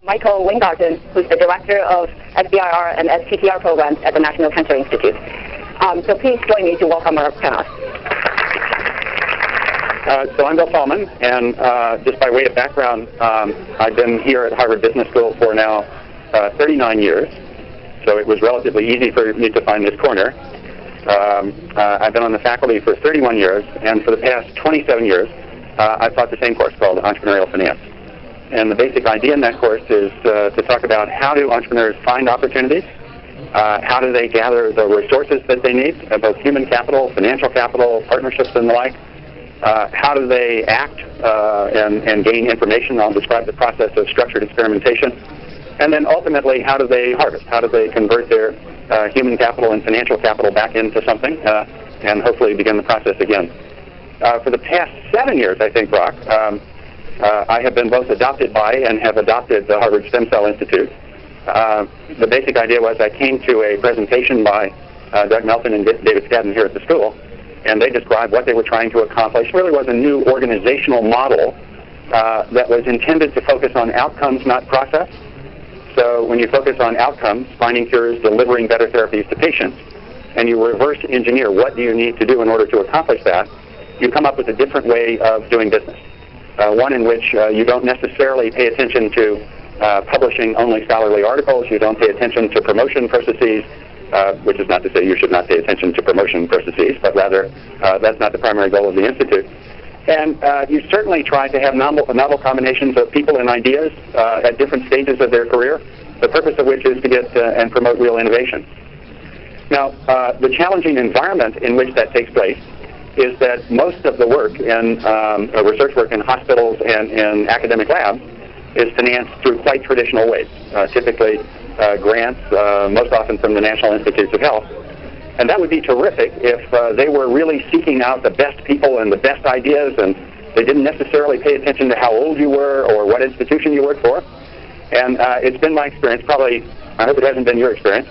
Michael Weingarten, who's the director of SBIR and STTR programs at the National Cancer Institute. So please join me to welcome our panelists. So I'm Bill Solomon, and just by way of background, I've been here at Harvard Business School for now 39 years, so it was relatively easy for me to find this corner. I've been on the faculty for 31 years, and for the past 27 years, I've taught the same course called Entrepreneurial Finance. And the basic idea in that course is to talk about how do entrepreneurs find opportunities, how do they gather the resources that they need, both human capital, financial capital, partnerships, and the like. How do they act and gain information? I'll describe the process of structured experimentation. And then ultimately, how do they harvest? How do they convert their human capital and financial capital back into something and hopefully begin the process again? For the past 7 years, I think, Brock, I have been both adopted by and have adopted the Harvard Stem Cell Institute. The basic idea was I came to a presentation by Doug Melton and David Skadden here at the school, and they described what they were trying to accomplish. It really was a new organizational model that was intended to focus on outcomes, not process. So when you focus on outcomes, finding cures, delivering better therapies to patients, and you reverse engineer what do you need to do in order to accomplish that, you come up with a different way of doing business. One in which you don't necessarily pay attention to publishing only scholarly articles. You don't pay attention to promotion processes, which is not to say you should not pay attention to promotion processes, but rather that's not the primary goal of the Institute. And you certainly try to have novel combinations of people and ideas at different stages of their career, the purpose of which is to get and promote real innovation. Now, the challenging environment in which that takes place is that most of the work in research work in hospitals and in academic labs is financed through quite traditional ways, typically grants, most often from the National Institutes of Health. And that would be terrific if they were really seeking out the best people and the best ideas, and they didn't necessarily pay attention to how old you were or what institution you worked for. And it's been my experience, probably, I hope it hasn't been your experience,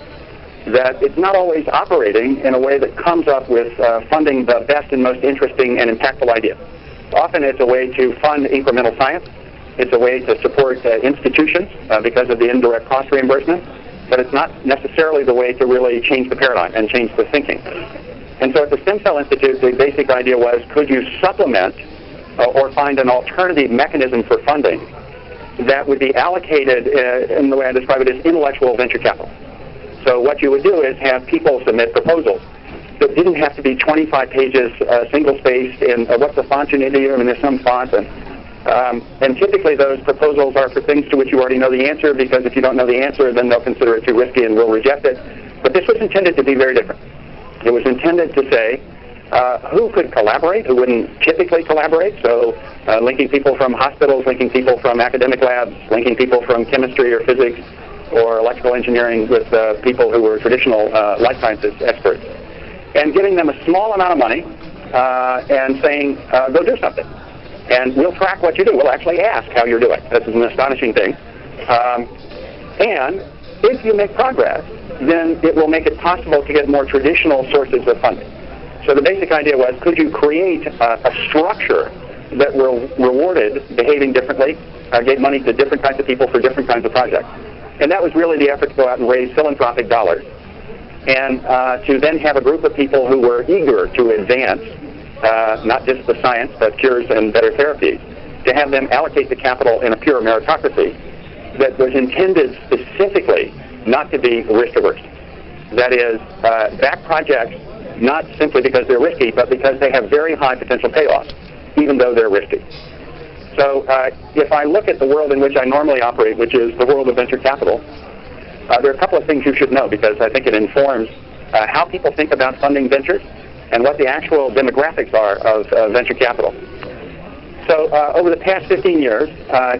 that it's not always operating in a way that comes up with funding the best and most interesting and impactful ideas. Often it's a way to fund incremental science. It's a way to support institutions because of the indirect cost reimbursement, but it's not necessarily the way to really change the paradigm and change the thinking. And so at the Stem Cell Institute, the basic idea was, could you supplement or find an alternative mechanism for funding that would be allocated in the way I describe it as intellectual venture capital. So what you would do is have people submit proposals that didn't have to be 25 pages, single-spaced, and what's the font you need to use, and there's some font. And typically those proposals are for things to which you already know the answer, because if you don't know the answer, then they'll consider it too risky and will reject it. But this was intended to be very different. It was intended to say who could collaborate, who wouldn't typically collaborate. So linking people from hospitals, linking people from academic labs, linking people from chemistry or physics, or electrical engineering with people who were traditional life sciences experts, and giving them a small amount of money and saying, go do something. And we'll track what you do. We'll actually ask how you're doing. This is an astonishing thing. And if you make progress, then it will make it possible to get more traditional sources of funding. So the basic idea was, could you create a structure that rewarded behaving differently, gave money to different kinds of people for different kinds of projects? And that was really the effort to go out and raise philanthropic dollars, and to then have a group of people who were eager to advance not just the science, but cures and better therapies, to have them allocate the capital in a pure meritocracy that was intended specifically not to be risk-averse. That is, back projects not simply because they're risky, but because they have very high potential payoffs, even though they're risky. So if I look at the world in which I normally operate, which is the world of venture capital, there are a couple of things you should know, because I think it informs how people think about funding ventures and what the actual demographics are of venture capital. So over the past 15 years,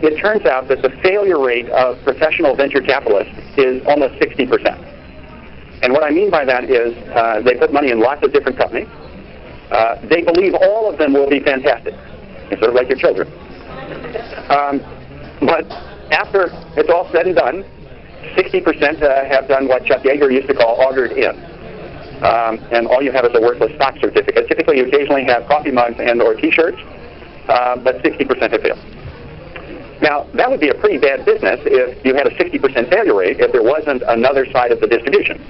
it turns out that the failure rate of professional venture capitalists is almost 60%. And what I mean by that is they put money in lots of different companies. They believe all of them will be fantastic. It's sort of like your children. But after it's all said and done, 60% have done what Chuck Yeager used to call augured in. And all you have is a worthless stock certificate. Typically, you occasionally have coffee mugs and or T-shirts, but 60% have failed. Now, that would be a pretty bad business if you had a 60% failure rate if there wasn't another side of the distribution.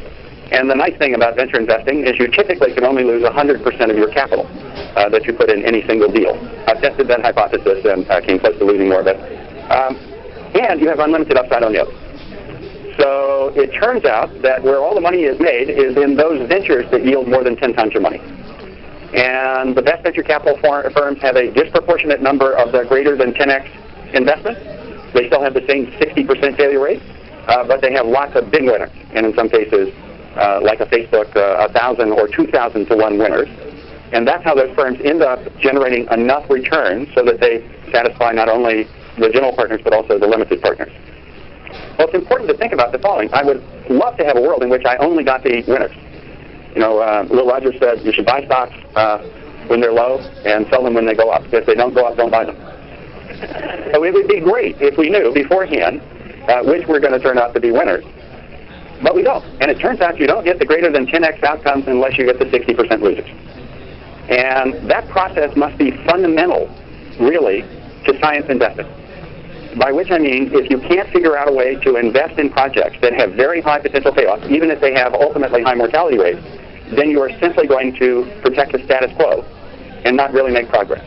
And the nice thing about venture investing is you typically can only lose 100% of your capital that you put in any single deal. I've tested that hypothesis and came close to losing more of it. And you have unlimited upside on the other. So it turns out that where all the money is made is in those ventures that yield more than 10 times your money. And the best venture capital firms have a disproportionate number of the greater than 10x investments. They still have the same 60% failure rate, but they have lots of big winners. And in some cases, like a Facebook, 1,000 or 2,000 to 1 winners. And that's how those firms end up generating enough returns so that they satisfy not only the general partners but also the limited partners. Well, it's important to think about the following. I would love to have a world in which I only got the winners. You know, Will Rogers said you should buy stocks when they're low and sell them when they go up. If they don't go up, don't buy them. So it would be great if we knew beforehand which were going to turn out to be winners. But we don't. And it turns out you don't get the greater than 10x outcomes unless you get the 60% losers. And that process must be fundamental, really, to science investing. By which I mean, if you can't figure out a way to invest in projects that have very high potential payoffs, even if they have ultimately high mortality rates, then you are simply going to protect the status quo and not really make progress.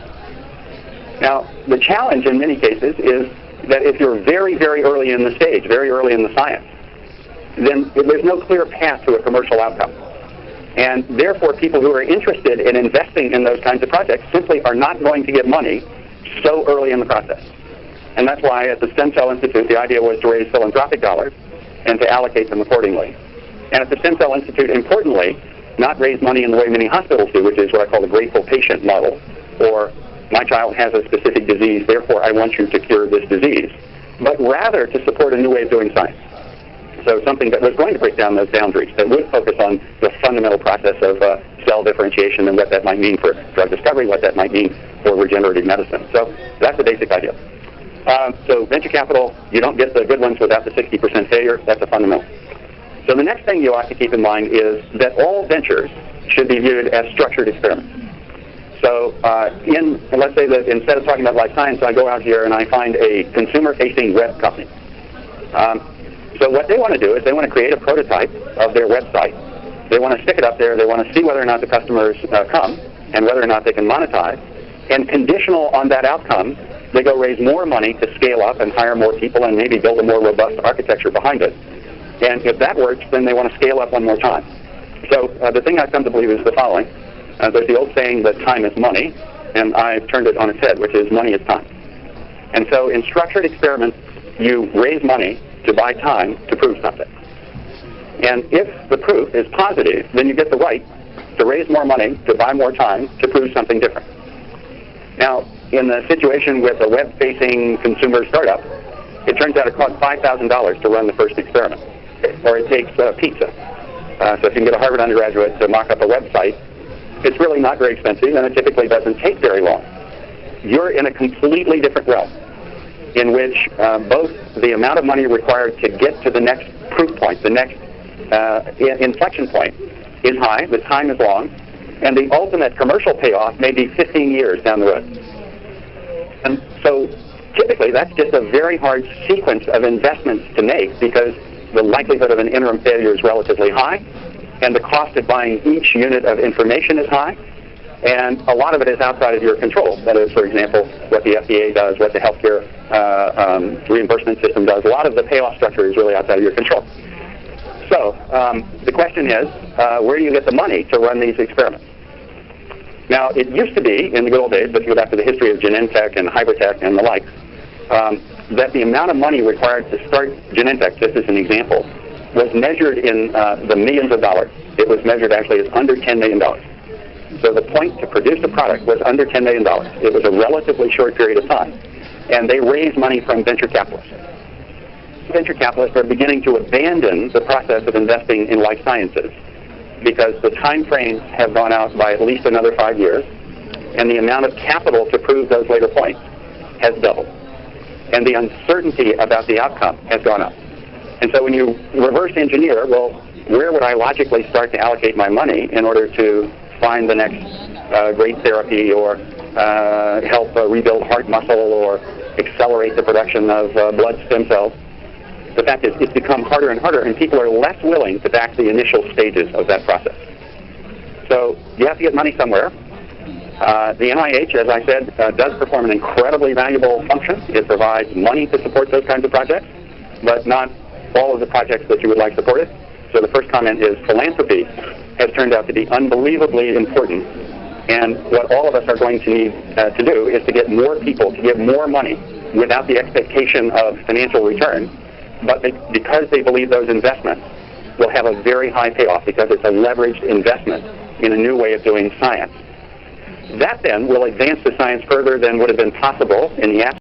Now, the challenge in many cases is that if you're very, very early in the stage, very early in the science, then there's no clear path to a commercial outcome. And therefore, people who are interested in investing in those kinds of projects simply are not going to get money so early in the process. And that's why at the Stem Cell Institute, the idea was to raise philanthropic dollars and to allocate them accordingly. And at the Stem Cell Institute, importantly, not raise money in the way many hospitals do, which is what I call the grateful patient model, or my child has a specific disease, therefore I want you to cure this disease, but rather to support a new way of doing science. So something that was going to break down those boundaries, that would focus on the fundamental process of cell differentiation and what that might mean for drug discovery, what that might mean for regenerative medicine. So that's the basic idea. So venture capital, you don't get the good ones without the 60% failure. That's a fundamental. So the next thing you ought to keep in mind is that all ventures should be viewed as structured experiments. So let's say that instead of talking about life science, I go out here and I find a consumer-facing web company. So what they want to do is they want to create a prototype of their website. They want to stick it up there. They want to see whether or not the customers come and whether or not they can monetize. And conditional on that outcome, they go raise more money to scale up and hire more people and maybe build a more robust architecture behind it. And if that works, then they want to scale up one more time. So the thing I've come to believe is the following. There's the old saying that time is money, and I've turned it on its head, which is money is time. And so in structured experiments, you raise money to buy time to prove something. And if the proof is positive, then you get the right to raise more money to buy more time to prove something different. Now, in the situation with a web-facing consumer startup, it turns out it costs $5,000 to run the first experiment, or it takes pizza. So if you can get a Harvard undergraduate to mock up a website, it's really not very expensive, and it typically doesn't take very long. You're in a completely different realm, in which both the amount of money required to get to the next proof point, the next inflection point, is high, the time is long, and the ultimate commercial payoff may be 15 years down the road. And so typically that's just a very hard sequence of investments to make because the likelihood of an interim failure is relatively high, and the cost of buying each unit of information is high, and a lot of it is outside of your control. That is, for example, what the FDA does, what the healthcare reimbursement system does. A lot of the payoff structure is really outside of your control. So the question is, where do you get the money to run these experiments? Now, it used to be, in the good old days, if you go back to the history of Genentech and Hybridtech and the like, that the amount of money required to start Genentech, just as an example, was measured in the millions of dollars. It was measured actually as under $10 million. So the point to produce a product was under $10 million. It was a relatively short period of time. And they raised money from venture capitalists. Venture capitalists are beginning to abandon the process of investing in life sciences because the time frames have gone out by at least another 5 years, and the amount of capital to prove those later points has doubled. And the uncertainty about the outcome has gone up. And so when you reverse engineer, well, where would I logically start to allocate my money in order to find the next great therapy or help rebuild heart muscle or accelerate the production of blood stem cells. The fact is, it's become harder and harder, and people are less willing to back the initial stages of that process. So you have to get money somewhere. The NIH, as I said, does perform an incredibly valuable function. It provides money to support those kinds of projects, but not all of the projects that you would like supported. So the first comment is philanthropy has turned out to be unbelievably important. And what all of us are going to need to do is to get more people to give more money without the expectation of financial return, but because they believe those investments will have a very high payoff because it's a leveraged investment in a new way of doing science. That then will advance the science further than would have been possible in the absence